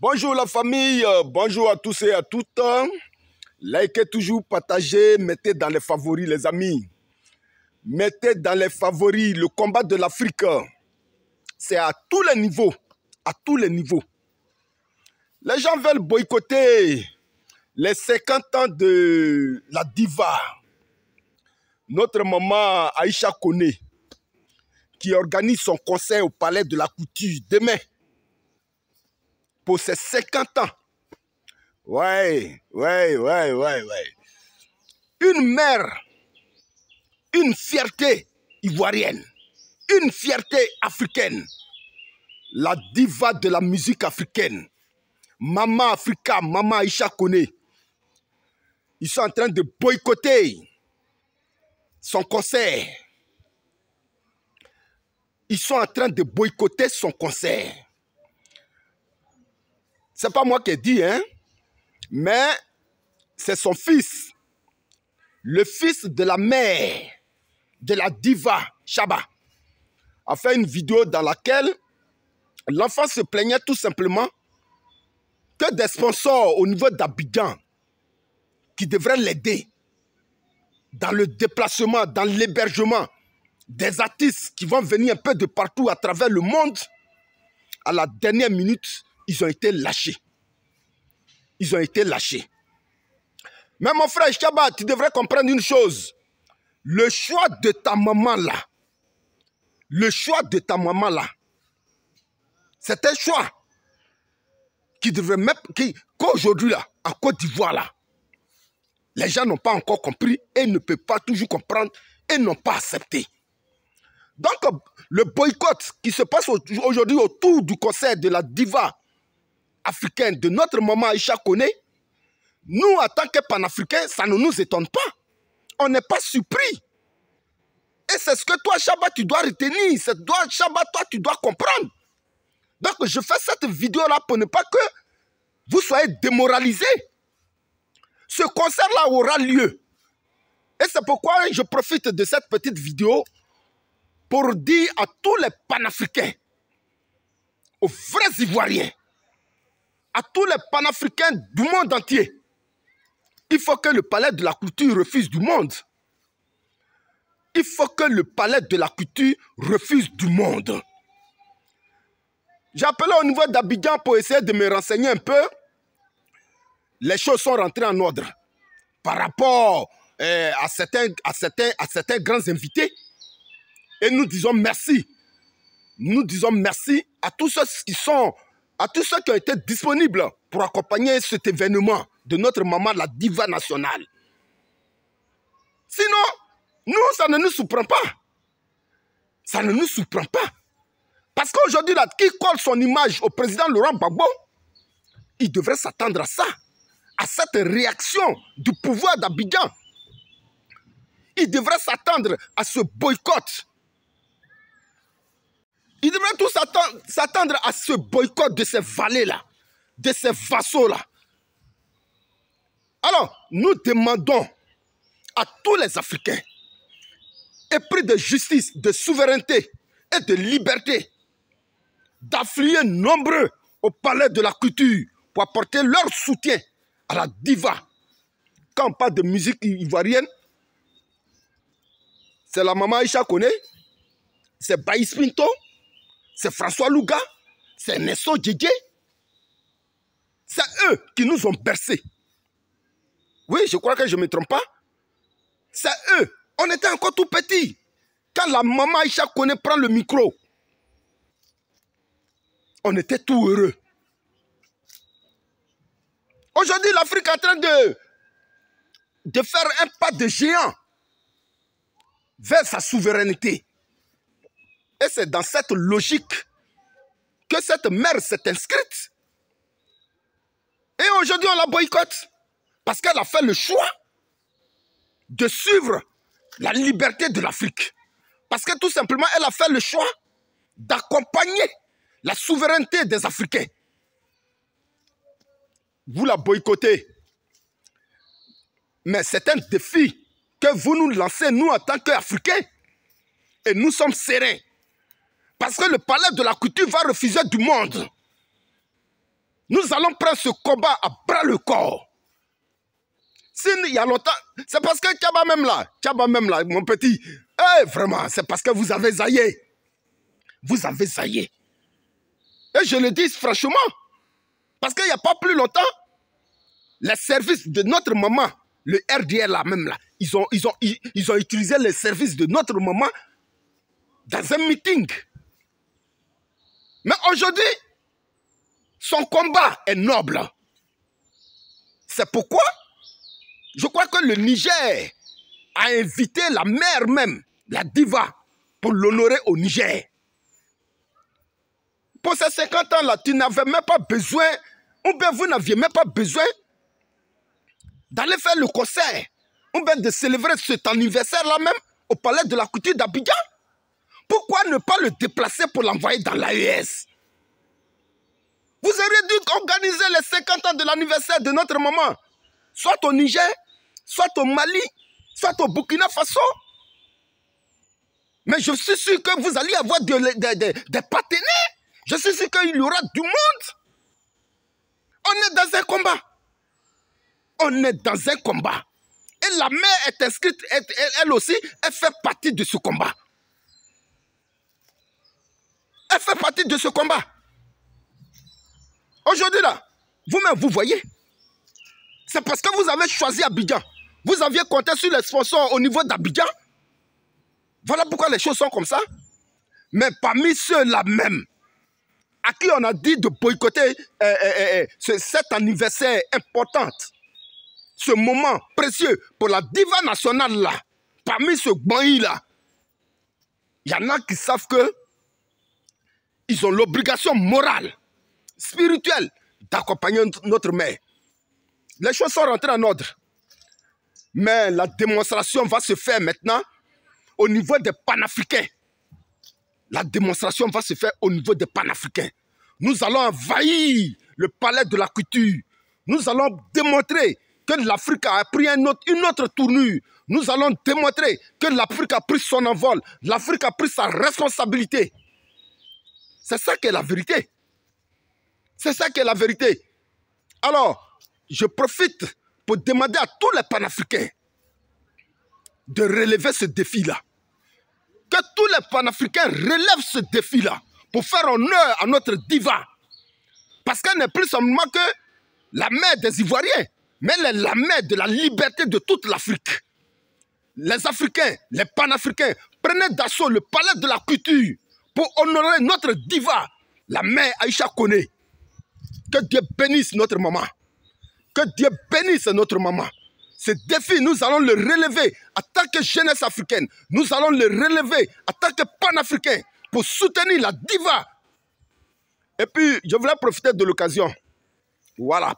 Bonjour la famille, bonjour à tous et à toutes. Likez toujours, partagez, mettez dans les favoris les amis. Mettez dans les favoris le combat de l'Afrique. C'est à tous les niveaux, à tous les niveaux. Les gens veulent boycotter les 50 ans de la diva. Notre maman Aïcha Kone, qui organise son concert au Palais de la Couture demain. Pour ses 50 ans. Ouais. Une mère, une fierté ivoirienne, une fierté africaine. La diva de la musique africaine. Maman Africa, Maman Aïcha Kone. Ils sont en train de boycotter son concert. Ils sont en train de boycotter son concert. C'est pas moi qui ai dit, hein, mais c'est son fils, le fils de la mère de la diva Chaba, a fait une vidéo dans laquelle l'enfant se plaignait tout simplement que des sponsors au niveau d'Abidjan qui devraient l'aider dans le déplacement, dans l'hébergement des artistes qui vont venir un peu de partout à travers le monde, à la dernière minute, ils ont été lâchés. Ils ont été lâchés. Mais mon frère Chaba, tu devrais comprendre une chose. Le choix de ta maman là, c'est un choix qui devrait même, qu'aujourd'hui là, en Côte d'Ivoire là, les gens n'ont pas encore compris et ne peuvent pas toujours comprendre et n'ont pas accepté. Donc, le boycott qui se passe aujourd'hui autour du concert de la diva africaine de notre maman Aïcha Kone, nous, en tant que panafricains, ça ne nous étonne pas. On n'est pas surpris. Et c'est ce que toi, Chaba, tu dois retenir. C'est toi, Chaba, toi, tu dois comprendre. Donc, je fais cette vidéo-là pour ne pas que vous soyez démoralisés. Ce concert-là aura lieu. Et c'est pourquoi je profite de cette petite vidéo pour dire à tous les panafricains, aux vrais Ivoiriens, à tous les panafricains du monde entier, il faut que le palais de la culture refuse du monde. Il faut que le palais de la culture refuse du monde. J'ai appelé au niveau d'Abidjan pour essayer de me renseigner un peu. Les choses sont rentrées en ordre par rapport à certains grands invités. Et nous disons merci. Nous disons merci à tous ceux qui ont été disponibles pour accompagner cet événement de notre maman, la diva nationale. Sinon, nous, ça ne nous surprend pas. Ça ne nous surprend pas. Parce qu'aujourd'hui, là, qui colle son image au président Laurent Gbagbo, il devrait s'attendre à ça, à cette réaction du pouvoir d'Abidjan. Il devrait s'attendre à ce boycott. Il devrait tous s'attendre à ce boycott de ces valets-là, de ces vassaux-là. Alors, nous demandons à tous les Africains, épris de justice, de souveraineté et de liberté, d'affluer nombreux au palais de la culture pour apporter leur soutien à la diva. Quand on parle de musique ivoirienne, c'est la maman Aïcha Kone, c'est Baïs Pinto, c'est François Louga, c'est Nesso Djedje. C'est eux qui nous ont bercés. Oui, je crois que je ne me trompe pas. C'est eux. On était encore tout petits. Quand la maman Aïcha Kone prend le micro, on était tout heureux. Aujourd'hui, l'Afrique est en train de faire un pas de géant vers sa souveraineté. Et c'est dans cette logique que cette mère s'est inscrite. Et aujourd'hui, on la boycotte. Parce qu'elle a fait le choix de suivre la liberté de l'Afrique. Parce que tout simplement, elle a fait le choix d'accompagner la souveraineté des Africains. Vous la boycottez. Mais c'est un défi que vous nous lancez, nous, en tant qu'Africains. Et nous sommes sereins. Parce que le palais de la culture va refuser du monde. Nous allons prendre ce combat à bras le corps. S'il y a longtemps, c'est parce que Tchaba même là, mon petit, vraiment, c'est parce que vous avez zaillé. Vous avez zaillé. Et je le dis franchement, parce qu'il n'y a pas plus longtemps, les services de notre maman, le RDR là même là, ils ont utilisé les services de notre maman dans un meeting. Mais aujourd'hui, son combat est noble. C'est pourquoi je crois que le Niger a invité la mère même, la diva, pour l'honorer au Niger. Pour ces 50 ans-là, tu n'avais même pas besoin, ou bien vous n'aviez même pas besoin d'aller faire le concert, ou bien de célébrer cet anniversaire-là même au palais de la couture d'Abidjan. Pourquoi ne pas le déplacer pour l'envoyer dans l'AES? Vous auriez dû organiser les 50 ans de l'anniversaire de notre maman, soit au Niger, soit au Mali, soit au Burkina Faso. Mais je suis sûr que vous allez avoir des partenaires. Je suis sûr qu'il y aura du monde. On est dans un combat. On est dans un combat. Et la mère est inscrite, elle aussi, elle fait partie de ce combat. Elle fait partie de ce combat. Aujourd'hui là, vous-même vous voyez, c'est parce que vous avez choisi Abidjan. Vous aviez compté sur les sponsors au niveau d'Abidjan. Voilà pourquoi les choses sont comme ça. Mais parmi ceux-là même, à qui on a dit de boycotter cet anniversaire important, ce moment précieux pour la diva nationale là, parmi ce banc là, il y en a qui savent que ils ont l'obligation morale, spirituelle, d'accompagner notre mère. Les choses sont rentrées en ordre. Mais la démonstration va se faire maintenant au niveau des panafricains. La démonstration va se faire au niveau des panafricains. Nous allons envahir le palais de la couture. Nous allons démontrer que l'Afrique a pris une autre tournure. Nous allons démontrer que l'Afrique a pris son envol. L'Afrique a pris sa responsabilité. C'est ça qui est la vérité. C'est ça qui est la vérité. Alors, je profite pour demander à tous les panafricains de relever ce défi-là. Que tous les panafricains relèvent ce défi-là pour faire honneur à notre diva. Parce qu'elle n'est plus seulement que la mère des Ivoiriens, mais elle est la mère de la liberté de toute l'Afrique. Les Africains, les panafricains, prenaient d'assaut le palais de la couture pour honorer notre diva, la mère Aïcha Koné. Que Dieu bénisse notre maman. Que Dieu bénisse notre maman. Ce défi, nous allons le relever en tant que jeunesse africaine. Nous allons le relever en tant que panafricain pour soutenir la diva. Et puis, je voulais profiter de l'occasion, voilà,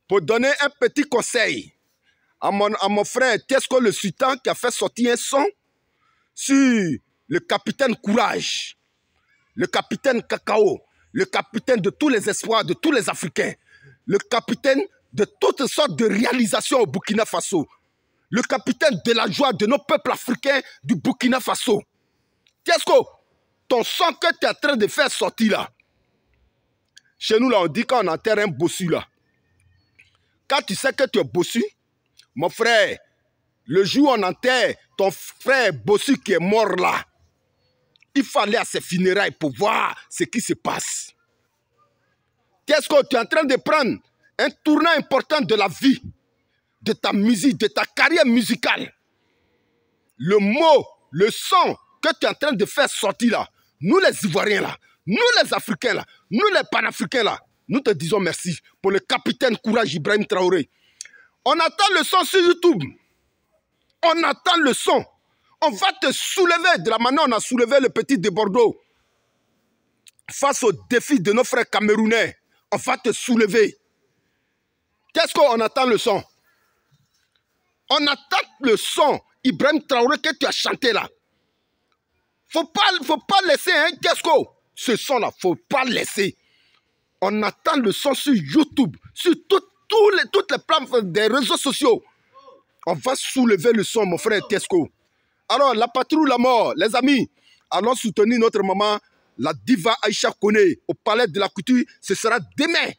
pour donner un petit conseil à mon frère Tesco le Sultan qui a fait sortir un son sur le capitaine Courage, le capitaine Cacao, le capitaine de tous les espoirs de tous les Africains, le capitaine de toutes sortes de réalisations au Burkina Faso, le capitaine de la joie de nos peuples africains du Burkina Faso. Tesco, ton son que tu es en train de faire sortir là, chez nous là on dit qu'on enterre un bossu là. Quand tu sais que tu es bossu, mon frère, le jour où on enterre ton frère bossu qui est mort là, il faut aller à ses funérailles pour voir ce qui se passe. Tesco, tu es en train de prendre un tournant important de la vie, de ta musique, de ta carrière musicale. Le mot, le son que tu es en train de faire sortir là, nous les Ivoiriens là, nous les Africains là, nous les Panafricains là, nous te disons merci pour le capitaine Courage Ibrahim Traoré. On attend le son sur YouTube. On attend le son. On va te soulever de la manière dont on a soulevé le petit de Bordeaux. Face au défi de nos frères camerounais, on va te soulever. Qu'est-ce qu'on attend le son? On attend le son, Ibrahim Traoré, que tu as chanté là. Faut pas laisser, hein, Tesco. Ce son-là, faut pas laisser. On attend le son sur YouTube, sur toutes les plateformes des réseaux sociaux. On va soulever le son, mon frère Tesco. Alors, la patrie ou la mort, les amis, allons soutenir notre maman, la diva Aïcha Koné, au palais de la couture. Ce sera demain.